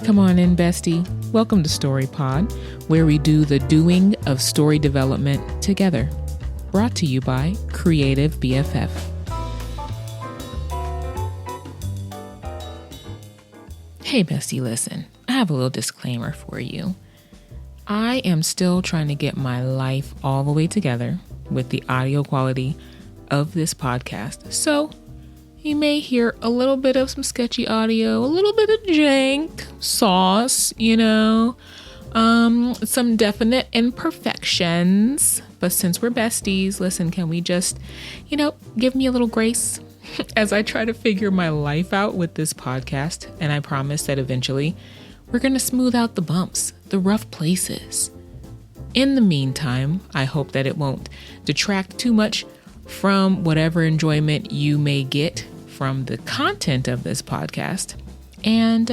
Come on in, bestie. Welcome to Story Pod, where we do the doing of story development together. Brought to you by Creative BFF. Hey, bestie, listen. I have a little disclaimer for you. I am still trying to get my life all the way together with the audio quality of this podcast. So you may hear a little bit of some sketchy audio, a little bit of jank, sauce, some definite imperfections. But since we're besties, listen, can we just, give me a little grace as I try to figure my life out with this podcast? And I promise that eventually we're going to smooth out the bumps, the rough places. In the meantime, I hope that it won't detract too much from whatever enjoyment you may get from the content of this podcast. And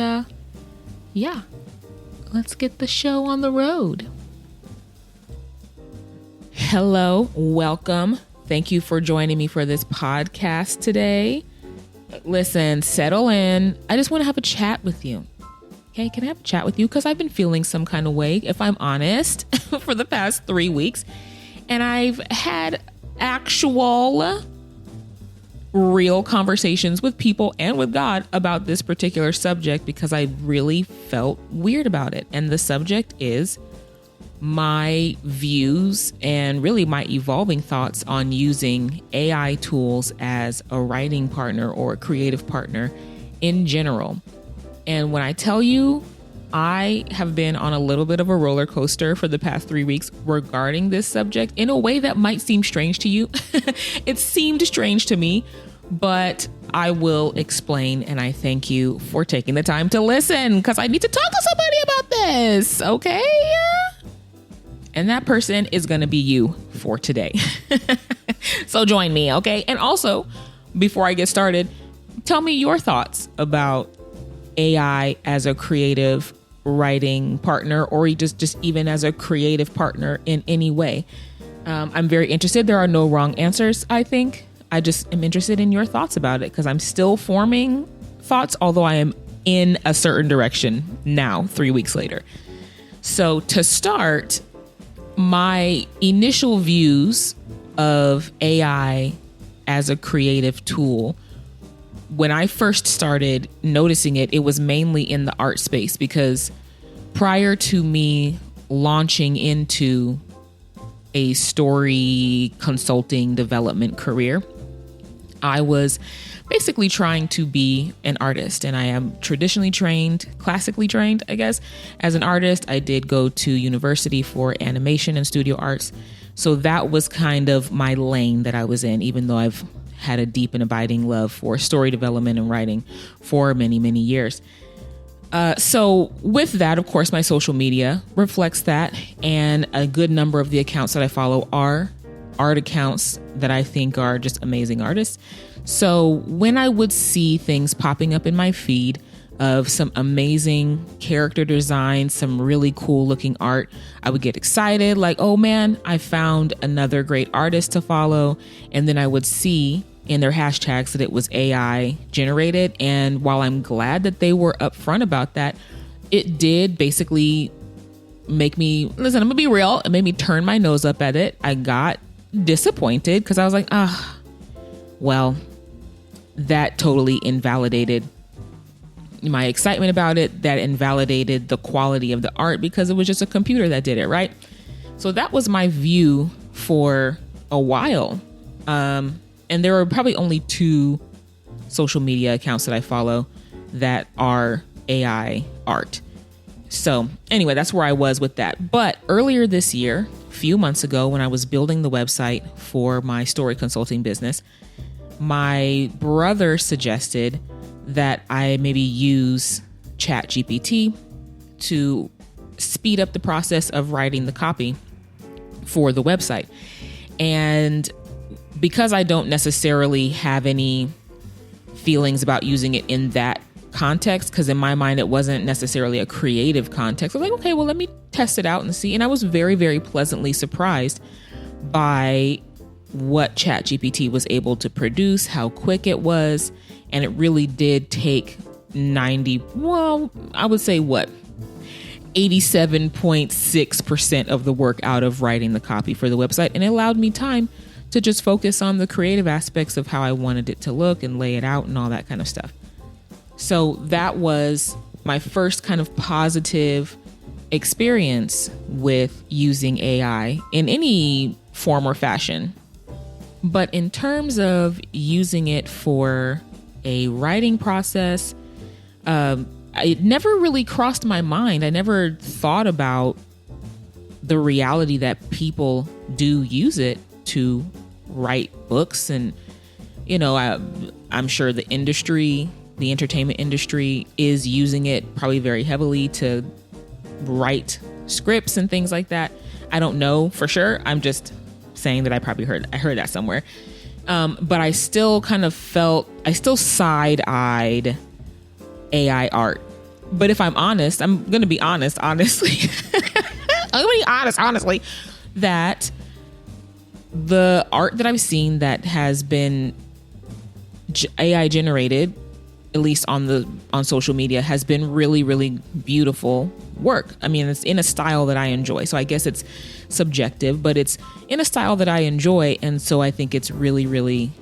let's get the show on the road. Hello, welcome. Thank you for joining me for this podcast today. Listen, settle in. I just want to have a chat with you. Okay, can I have a chat with you? Because I've been feeling some kind of way, if I'm honest, for the past 3 weeks. And I've had actual real conversations with people and with God about this particular subject because I really felt weird about it. And the subject is my views and really my evolving thoughts on using AI tools as a writing partner or a creative partner in general. And when I tell you, I have been on a little bit of a roller coaster for the past 3 weeks regarding this subject in a way that might seem strange to you. It seemed strange to me, but I will explain. And I thank you for taking the time to listen because I need to talk to somebody about this. Okay. And that person is going to be you for today. So join me. Okay. And also, before I get started, tell me your thoughts about AI as a creative writing partner, or just even as a creative partner in any way. I'm very interested. There are no wrong answers, I think. I just am interested in your thoughts about it because I'm still forming thoughts, although I am in a certain direction now, 3 weeks later. So to start, my initial views of AI as a creative tool, when I first started noticing it, it was mainly in the art space because prior to me launching into a story consulting development career, I was basically trying to be an artist. And I am traditionally trained, classically trained, I guess, as an artist. I did go to university for animation and studio arts. So that was kind of my lane that I was in, even though I've had a deep and abiding love for story development and writing for many, many years. So with that, of course, my social media reflects that. And a good number of the accounts that I follow are art accounts that I think are just amazing artists. So when I would see things popping up in my feed of some amazing character design, some really cool looking art, I would get excited like, oh man, I found another great artist to follow. And then I would see in their hashtags that it was AI generated. And while I'm glad that they were upfront about that, it did basically make me, listen, I'm gonna be real, it made me turn my nose up at it. I got disappointed because I was like, well, that totally invalidated my excitement about it. That invalidated the quality of the art because it was just a computer that did it, right? So that was my view for a while. And there are probably only 2 social media accounts that I follow that are AI art. So anyway, that's where I was with that. But earlier this year, a few months ago, when I was building the website for my story consulting business, my brother suggested that I maybe use ChatGPT to speed up the process of writing the copy for the website. And because I don't necessarily have any feelings about using it in that context, because in my mind, it wasn't necessarily a creative context, I was like, okay, well, let me test it out and see. And I was very, very pleasantly surprised by what ChatGPT was able to produce, how quick it was. And it really did take I would say 87.6% of the work out of writing the copy for the website. And it allowed me time to just focus on the creative aspects of how I wanted it to look and lay it out and all that kind of stuff. So that was my first kind of positive experience with using AI in any form or fashion. But in terms of using it for a writing process, it never really crossed my mind. I never thought about the reality that people do use it to write books. And, I'm sure the entertainment industry is using it probably very heavily to write scripts and things like that. I don't know for sure. I'm just saying that I heard that somewhere. But I still side-eyed AI art. But if I'm honest, I'm going to be honest, honestly, that the art that I've seen that has been AI generated, at least on social media, has been really, really beautiful work. I mean, it's in a style that I enjoy. So I guess it's subjective, but it's in a style that I enjoy. And so I think it's really, really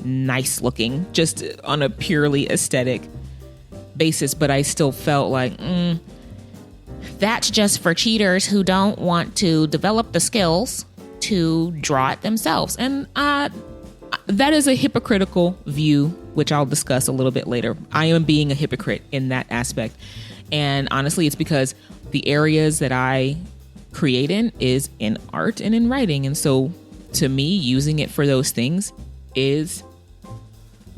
nice looking, just on a purely aesthetic basis. But I still felt like, that's just for cheaters who don't want to develop the skills to draw it themselves. And that is a hypocritical view, which I'll discuss a little bit later. I am being a hypocrite in that aspect. And honestly, it's because the areas that I create in is in art and in writing. And so to me, using it for those things is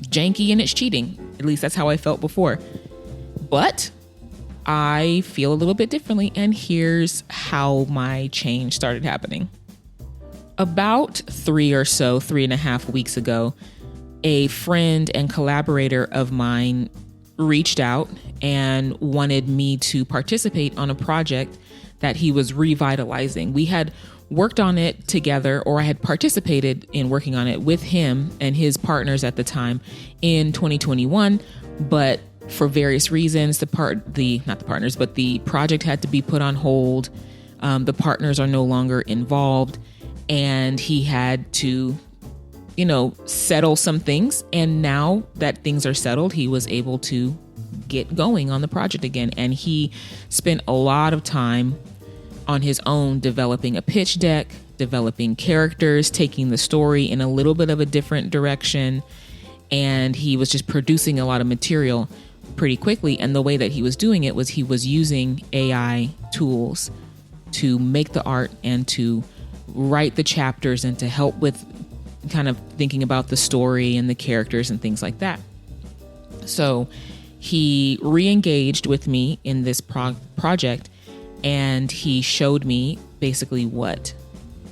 janky and it's cheating. At least that's how I felt before. But I feel a little bit differently. And here's how my change started happening. About 3.5 weeks ago, a friend and collaborator of mine reached out and wanted me to participate on a project that he was revitalizing. We had worked on it together, or I had participated in working on it with him and his partners at the time in 2021. But for various reasons, the project had to be put on hold. The partners are no longer involved. And he had to, settle some things. And now that things are settled, he was able to get going on the project again. And he spent a lot of time on his own developing a pitch deck, developing characters, taking the story in a little bit of a different direction. And he was just producing a lot of material pretty quickly. And the way that he was doing it was he was using AI tools to make the art and to write the chapters and to help with kind of thinking about the story and the characters and things like that. So he re-engaged with me in this project, and he showed me basically what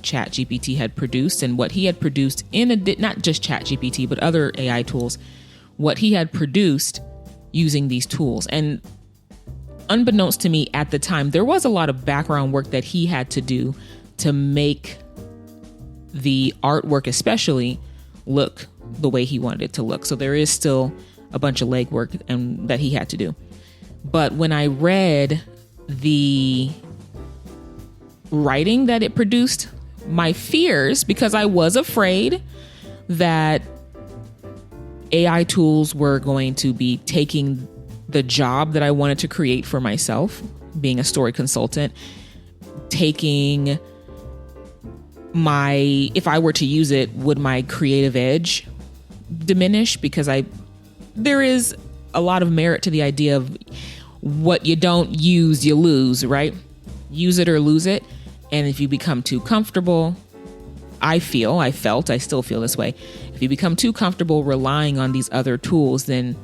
ChatGPT had produced and what he had produced not just ChatGPT, but other AI tools, what he had produced using these tools. And unbeknownst to me at the time, there was a lot of background work that he had to do to make the artwork especially look the way he wanted it to look. So there is still a bunch of legwork and that he had to do. But when I read the writing that it produced, my fears, because I was afraid that AI tools were going to be taking the job that I wanted to create for myself, being a story consultant, taking if I were to use it, would my creative edge diminish? Because there is a lot of merit to the idea of what you don't use, you lose, right? Use it or lose it. And if you become too comfortable, I still feel this way. If you become too comfortable relying on these other tools, then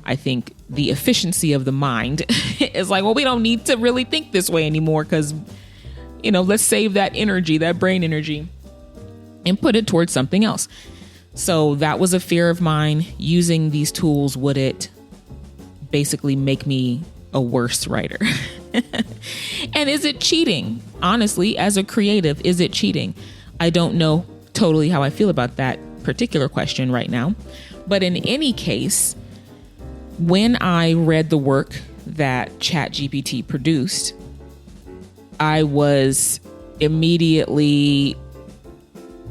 I think the efficiency of the mind is like, well, we don't need to really think this way anymore, because let's save that energy, that brain energy, and put it towards something else. So that was a fear of mine. Using these tools, would it basically make me a worse writer? And is it cheating? Honestly, as a creative, is it cheating? I don't know totally how I feel about that particular question right now. But in any case, when I read the work that ChatGPT produced, I was immediately,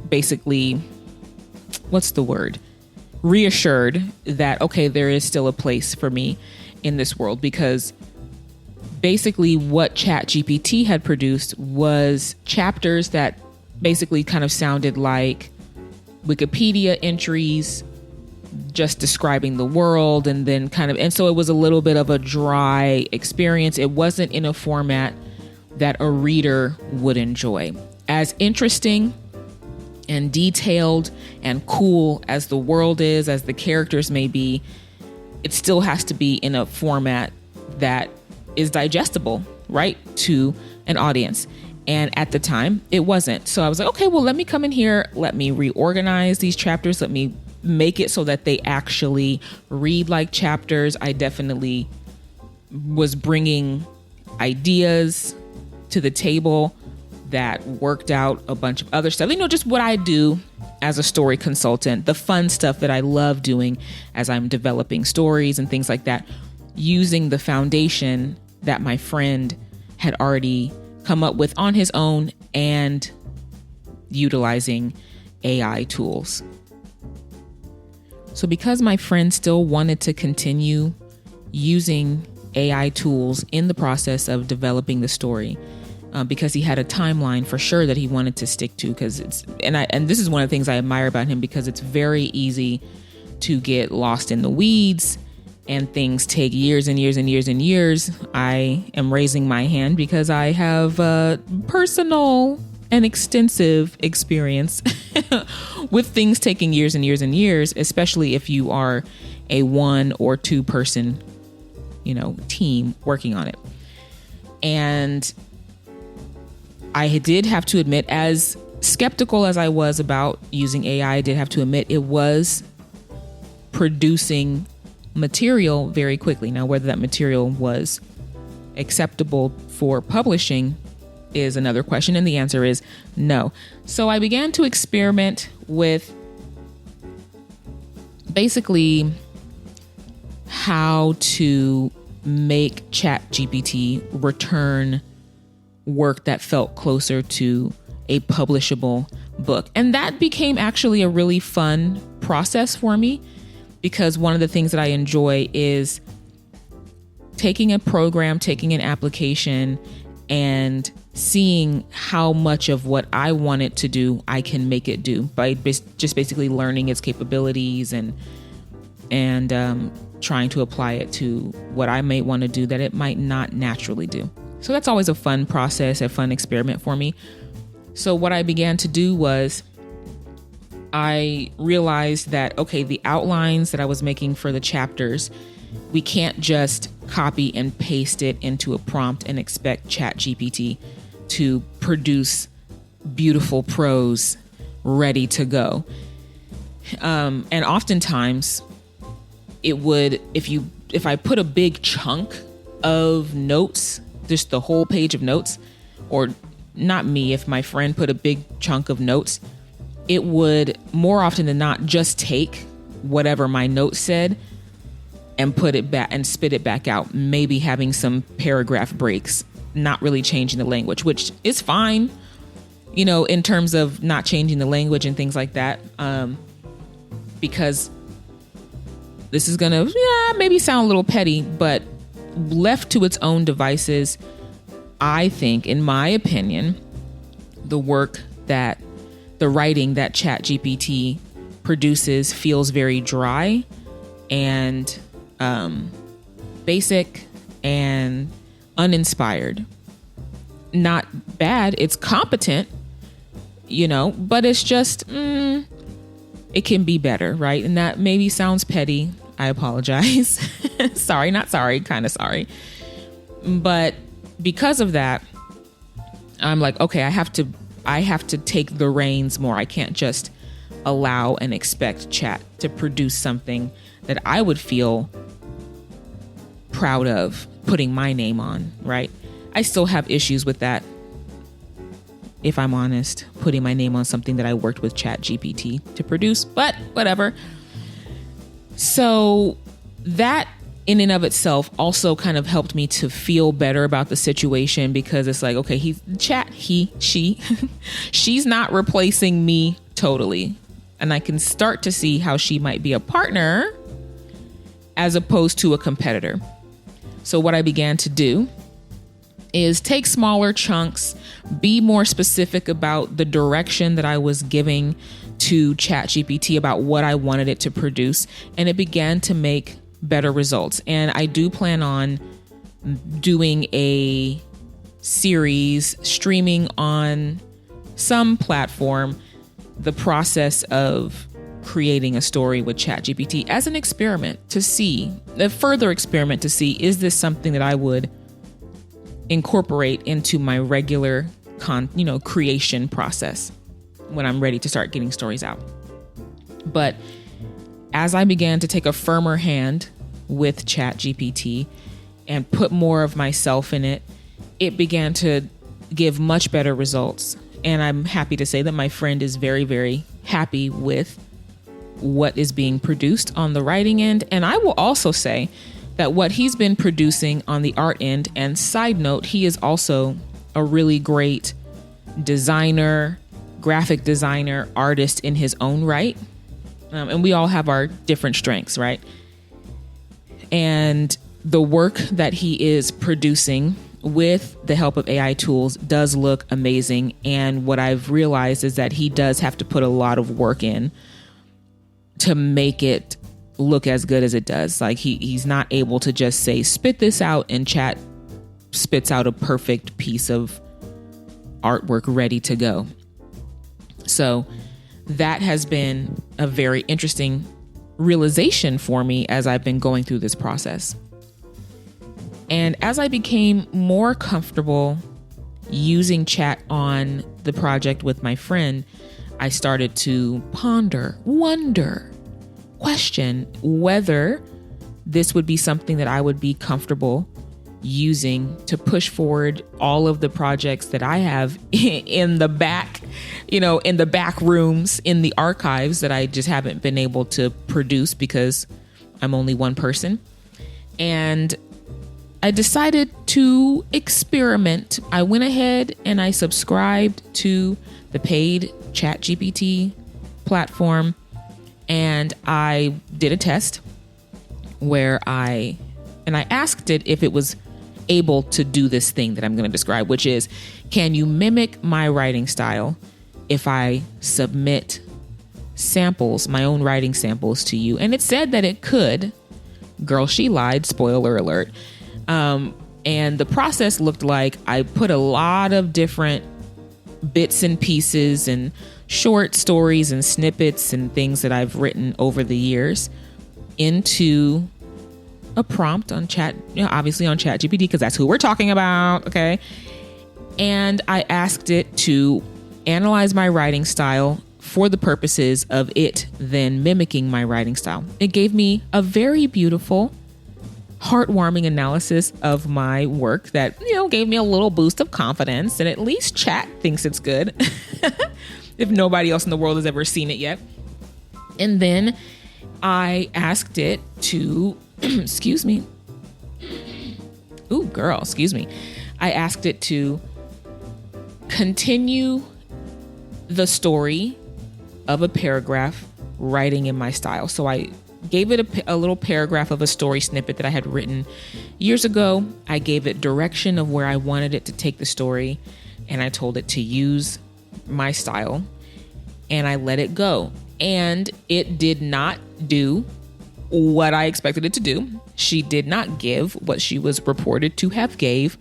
basically, what's the word? Reassured that, okay, there is still a place for me in this world, because basically what ChatGPT had produced was chapters that basically kind of sounded like Wikipedia entries just describing the world, and then and so it was a little bit of a dry experience. It wasn't in a format that a reader would enjoy. As interesting and detailed and cool as the world is, as the characters may be, it still has to be in a format that is digestible, right, to an audience. And at the time, it wasn't. So I was like, okay, well, let me come in here. Let me reorganize these chapters. Let me make it so that they actually read like chapters. I definitely was bringing ideas to the table that worked out a bunch of other stuff. Just what I do as a story consultant, the fun stuff that I love doing as I'm developing stories and things like that, using the foundation that my friend had already come up with on his own and utilizing AI tools. So because my friend still wanted to continue using AI tools in the process of developing the story, because he had a timeline for sure that he wanted to stick to, and this is one of the things I admire about him, because it's very easy to get lost in the weeds and things take years and years and years and years. I am raising my hand because I have personal and extensive experience with things taking years and years and years, especially if you are a 1 or 2 person, team working on it. And I did have to admit, as skeptical as I was about using AI, I did have to admit it was producing material very quickly. Now, whether that material was acceptable for publishing is another question, and the answer is no. So I began to experiment with basically how to make ChatGPT return work that felt closer to a publishable book. And that became actually a really fun process for me, because one of the things that I enjoy is taking a program, taking an application, and seeing how much of what I want it to do, I can make it do by just basically learning its capabilities and trying to apply it to what I may want to do that it might not naturally do. So that's always a fun process, a fun experiment for me. So what I began to do was I realized that, okay, the outlines that I was making for the chapters, we can't just copy and paste it into a prompt and expect ChatGPT to produce beautiful prose ready to go. And oftentimes it would, if I put a big chunk of notes, just the whole page of notes, or not me, if my friend put a big chunk of notes, it would more often than not just take whatever my note said and put it back and spit it back out, maybe having some paragraph breaks, not really changing the language, which is fine, in terms of not changing the language and things like that. Because this is going to maybe sound a little petty, but left to its own devices, I think, in my opinion, the writing that ChatGPT produces feels very dry and basic and uninspired. Not bad, it's competent, but it's just, it can be better, right? And that maybe sounds petty. I apologize. Sorry, not sorry, kind of sorry. But because of that, I'm like, okay, I have to take the reins more. I can't just allow and expect Chat to produce something that I would feel proud of putting my name on, right? I still have issues with that, if I'm honest, putting my name on something that I worked with ChatGPT to produce, but whatever. So that in and of itself also kind of helped me to feel better about the situation, because it's like, okay, she's not replacing me totally. And I can start to see how she might be a partner as opposed to a competitor. So what I began to do is take smaller chunks, be more specific about the direction that I was giving to ChatGPT about what I wanted it to produce. And it began to make better results. And I do plan on doing a series streaming on some platform, the process of creating a story with ChatGPT as an experiment to see, a further experiment to see, is this something that I would incorporate into my regular creation process when I'm ready to start getting stories out. But as I began to take a firmer hand with ChatGPT and put more of myself in it, it began to give much better results. And I'm happy to say that my friend is very, very happy with what is being produced on the writing end. And I will also say that what he's been producing on the art end, and side note, he is also a really great designer, graphic designer, artist in his own right. And we all have our different strengths, right? And the work that he is producing with the help of AI tools does look amazing. And what I've realized is that he does have to put a lot of work in to make it look as good as it does. Like he's not able to just say, spit this out, and Chat spits out a perfect piece of artwork ready to go. So that has been a very interesting realization for me as I've been going through this process. And as I became more comfortable using Chat on the project with my friend, I started to ponder, wonder, question whether this would be something that I would be comfortable using to push forward all of the projects that I have in the back, in the back rooms, in the archives that I just haven't been able to produce because I'm only one person. And I decided to experiment. I went ahead and I subscribed to the paid ChatGPT platform, and I did a test where I asked it if it was able to do this thing that I'm going to describe, which is, can you mimic my writing style if I submit samples, my own writing samples to you? And it said that it could. Girl, she lied. Spoiler alert. And the process looked like I put a lot of different bits and pieces and short stories and snippets and things that I've written over the years into a prompt on obviously on ChatGPT, because that's who we're talking about. Okay. And I asked it to analyze my writing style for the purposes of it then mimicking my writing style. It gave me a very beautiful, heartwarming analysis of my work that, gave me a little boost of confidence. And at least Chat thinks it's good if nobody else in the world has ever seen it yet. And then I asked it to, excuse me. Ooh, girl, excuse me. I asked it to continue the story of a paragraph writing in my style. So I gave it a little paragraph of a story snippet that I had written years ago. I gave it direction of where I wanted it to take the story, and I told it to use my style, and I let it go. And it did not do what I expected it to do. She did not give what she was reported to have gave.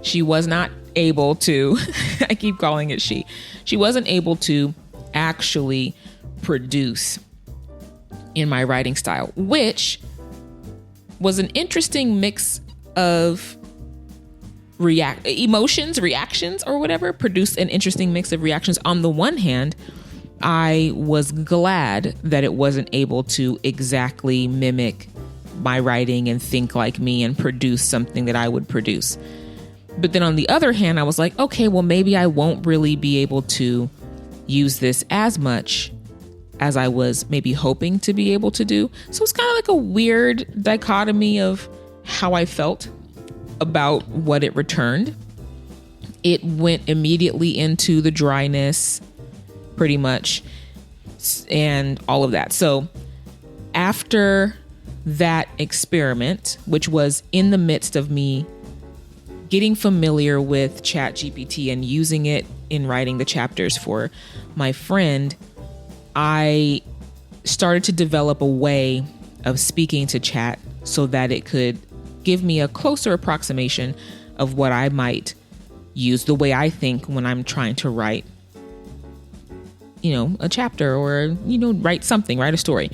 She was not able to, I keep calling it she wasn't able to actually produce in my writing style, which was an interesting mix of reactions or whatever, produced an interesting mix of reactions. On the one hand, I was glad that it wasn't able to exactly mimic my writing and think like me and produce something that I would produce. But then on the other hand, I was like, okay, well, maybe I won't really be able to use this as much as I was maybe hoping to be able to do. So it's kind of like a weird dichotomy of how I felt about what it returned. It went immediately into the dryness, pretty much, and all of that. So after that experiment, which was in the midst of me getting familiar with ChatGPT and using it in writing the chapters for my friend, I started to develop a way of speaking to Chat so that it could give me a closer approximation of what I might use, the way I think when I'm trying to write, a chapter or, write a story.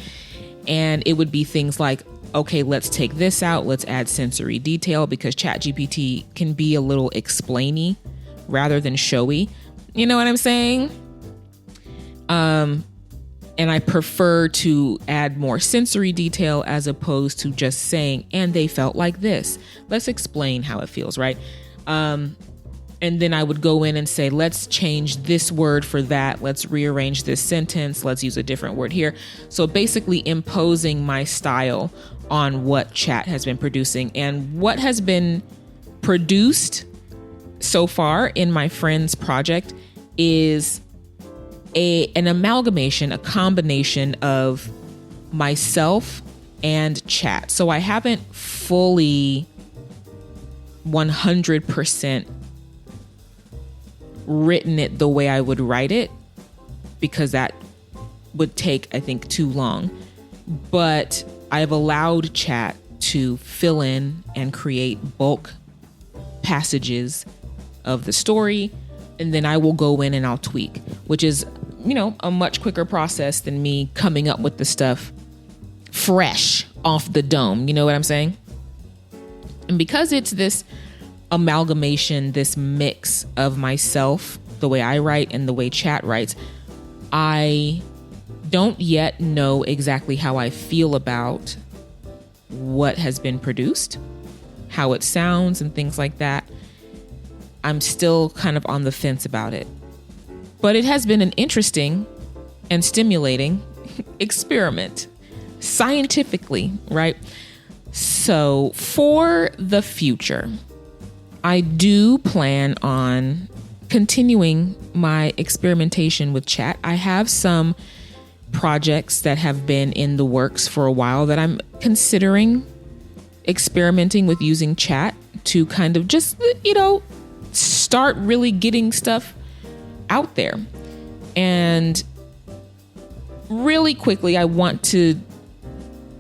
And it would be things like, okay, let's take this out. Let's add sensory detail, because ChatGPT can be a little explainy rather than showy. You know what I'm saying? And I prefer to add more sensory detail as opposed to just saying, and they felt like this. Let's explain how it feels, right? And then I would go in and say, let's change this word for that. Let's rearrange this sentence. Let's use a different word here. So basically imposing my style on what Chat has been producing. And what has been produced so far in my friend's project is an amalgamation, a combination of myself and Chat. So I haven't fully 100% written it the way I would write it, because that would take, I think, too long. But I've allowed Chat to fill in and create bulk passages of the story, and then I will go in and I'll tweak, which is, a much quicker process than me coming up with the stuff fresh off the dome. You know what I'm saying? And because it's this amalgamation, this mix of myself, the way I write and the way Chat writes, I don't yet know exactly how I feel about what has been produced, how it sounds and things like that. I'm still kind of on the fence about it. But it has been an interesting and stimulating experiment, scientifically, right? So for the future, I do plan on continuing my experimentation with Chat. I have some projects that have been in the works for a while that I'm considering experimenting with using Chat to kind of just, start really getting stuff out there. And really quickly, I want to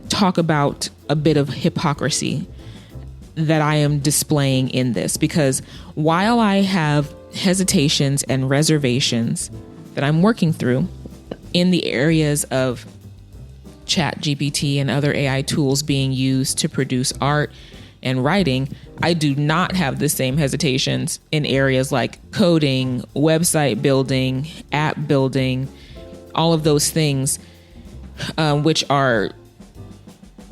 talk about a bit of hypocrisy that I am displaying in this, because while I have hesitations and reservations that I'm working through in the areas of ChatGPT and other AI tools being used to produce art and writing, I do not have the same hesitations in areas like coding, website building, app building, all of those things, which are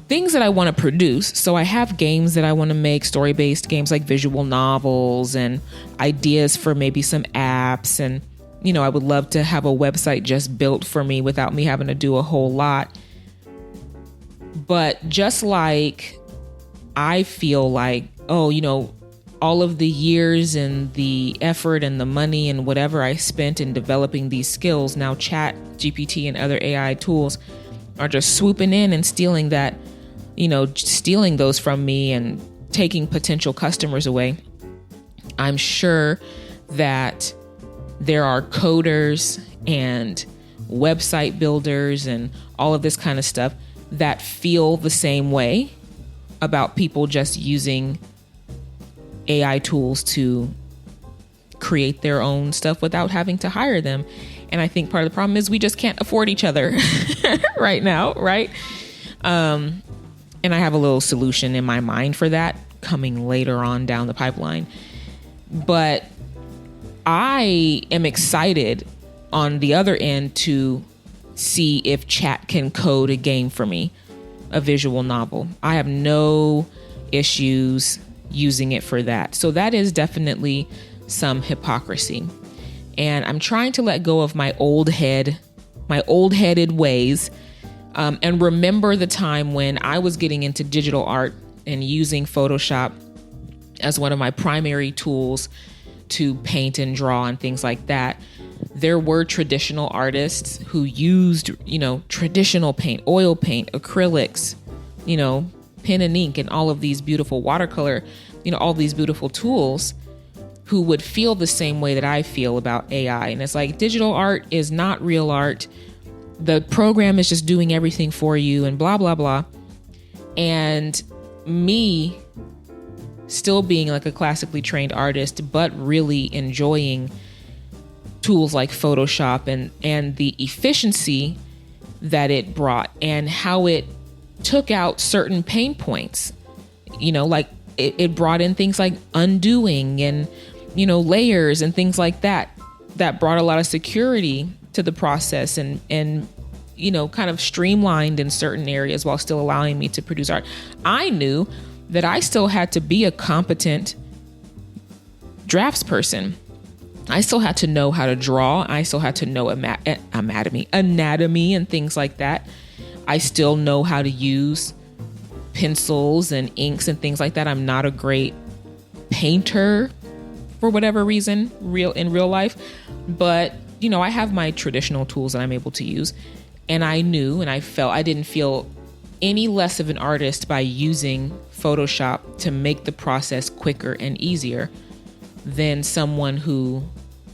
things that I want to produce. So I have games that I want to make, story-based games like visual novels, and ideas for maybe some apps. And, I would love to have a website just built for me without me having to do a whole lot. But just like I feel like, all of the years and the effort and the money and whatever I spent in developing these skills, now Chat, GPT, and other AI tools are just swooping in and stealing that, stealing those from me and taking potential customers away. I'm sure that there are coders and website builders and all of this kind of stuff that feel the same way about people just using AI tools to create their own stuff without having to hire them. And I think part of the problem is we just can't afford each other right now, right? And I have a little solution in my mind for that coming later on down the pipeline. But I am excited on the other end to see if Chat can code a game for me, a visual novel. I have no issues using it for that. So that is definitely some hypocrisy. And I'm trying to let go of my old head old-headed ways, and remember the time when I was getting into digital art and using Photoshop as one of my primary tools to paint and draw and things like that. There were traditional artists who used, traditional paint, oil paint, acrylics, pen and ink, and all of these beautiful watercolor, all these beautiful tools, who would feel the same way that I feel about AI. And it's like, digital art is not real art. The program is just doing everything for you and blah, blah, blah. And me still being like a classically trained artist, but really enjoying tools like Photoshop and the efficiency that it brought and how it took out certain pain points. Like it brought in things like undoing and, layers and things like that brought a lot of security to the process and kind of streamlined in certain areas while still allowing me to produce art. I knew that I still had to be a competent draftsperson. I still had to know how to draw. I still had to know anatomy and things like that. I still know how to use pencils and inks and things like that. I'm not a great painter for whatever reason, in real life. But, I have my traditional tools that I'm able to use. And I knew and I didn't feel any less of an artist by using Photoshop to make the process quicker and easier than someone who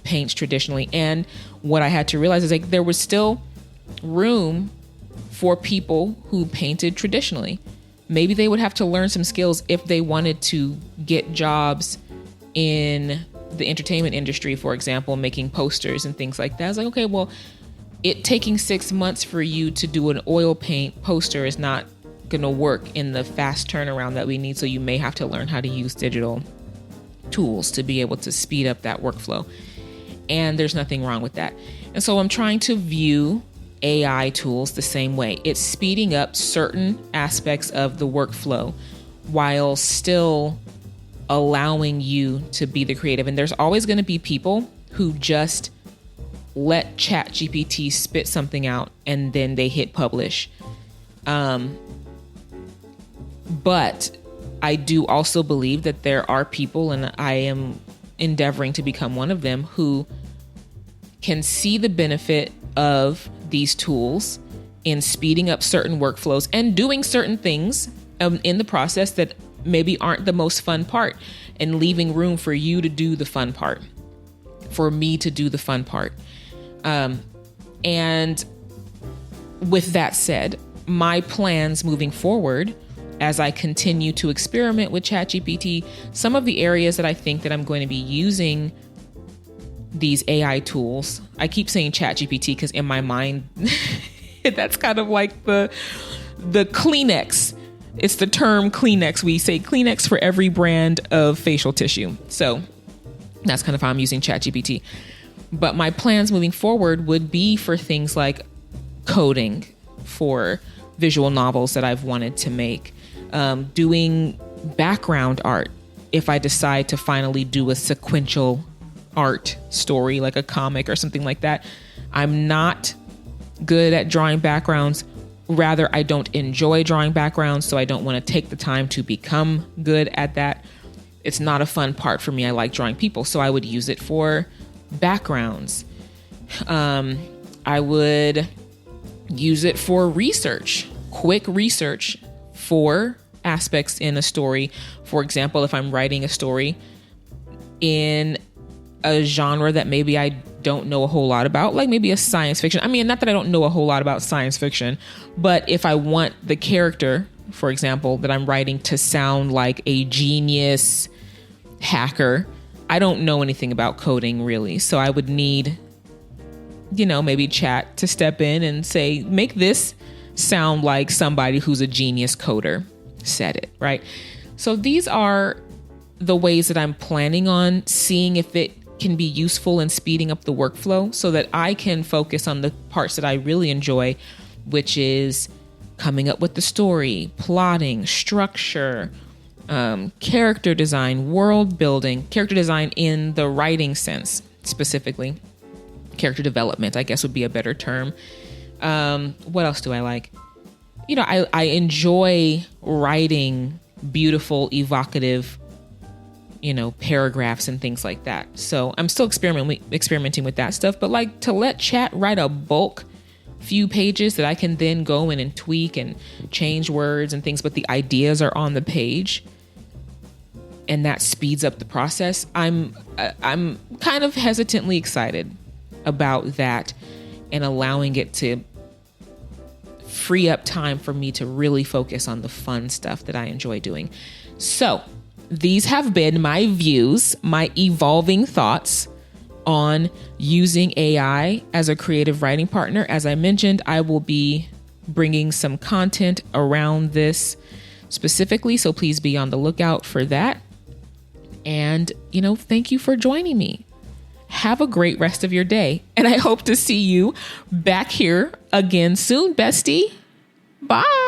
paints traditionally. And what I had to realize is like there was still room for people who painted traditionally. Maybe they would have to learn some skills if they wanted to get jobs in the entertainment industry, for example, making posters and things like that. I was like, okay, well, it taking 6 months for you to do an oil paint poster is not going to work in the fast turnaround that we need. So you may have to learn how to use digital tools to be able to speed up that workflow. And there's nothing wrong with that. And so I'm trying to view AI tools the same way. It's speeding up certain aspects of the workflow while still allowing you to be the creative. And there's always going to be people who just let ChatGPT spit something out and then they hit publish. But I do also believe that there are people, and I am endeavoring to become one of them, who can see the benefit of these tools in speeding up certain workflows and doing certain things in the process that maybe aren't the most fun part, and leaving room for you to do the fun part, for me to do the fun part. And with that said, my plans moving forward, as I continue to experiment with ChatGPT, some of the areas that I think that I'm going to be using these AI tools, I keep saying ChatGPT because in my mind, that's kind of like the Kleenex. It's the term Kleenex. We say Kleenex for every brand of facial tissue. So that's kind of how I'm using ChatGPT. But my plans moving forward would be for things like coding for visual novels that I've wanted to make, doing background art if I decide to finally do a sequential art story like a comic or something like that. I'm not good at drawing backgrounds. Rather, I don't enjoy drawing backgrounds, so I don't want to take the time to become good at that. It's not a fun part for me. I like drawing people, so I would use it for backgrounds. I would use it for research, quick research for aspects in a story. For example, if I'm writing a story in a genre that maybe I don't know a whole lot about, like maybe a science fiction. I mean, not that I don't know a whole lot about science fiction, but if I want the character, for example, that I'm writing to sound like a genius hacker, I don't know anything about coding really. So I would need, maybe chat to step in and say, make this sound like somebody who's a genius coder said it, right? So these are the ways that I'm planning on seeing if it can be useful in speeding up the workflow so that I can focus on the parts that I really enjoy, which is coming up with the story, plotting, structure, character design, world building, character design in the writing sense specifically, character development, I guess would be a better term. What else do I like? I enjoy writing beautiful, evocative, paragraphs and things like that. So I'm still experimenting with that stuff, but like to let chat write a bulk few pages that I can then go in and tweak and change words and things, but the ideas are on the page and that speeds up the process. I'm kind of hesitantly excited about that and allowing it to free up time for me to really focus on the fun stuff that I enjoy doing. So these have been my views, my evolving thoughts on using AI as a creative writing partner. As I mentioned, I will be bringing some content around this specifically, so please be on the lookout for that. And, thank you for joining me. Have a great rest of your day. And I hope to see you back here again soon, bestie. Bye.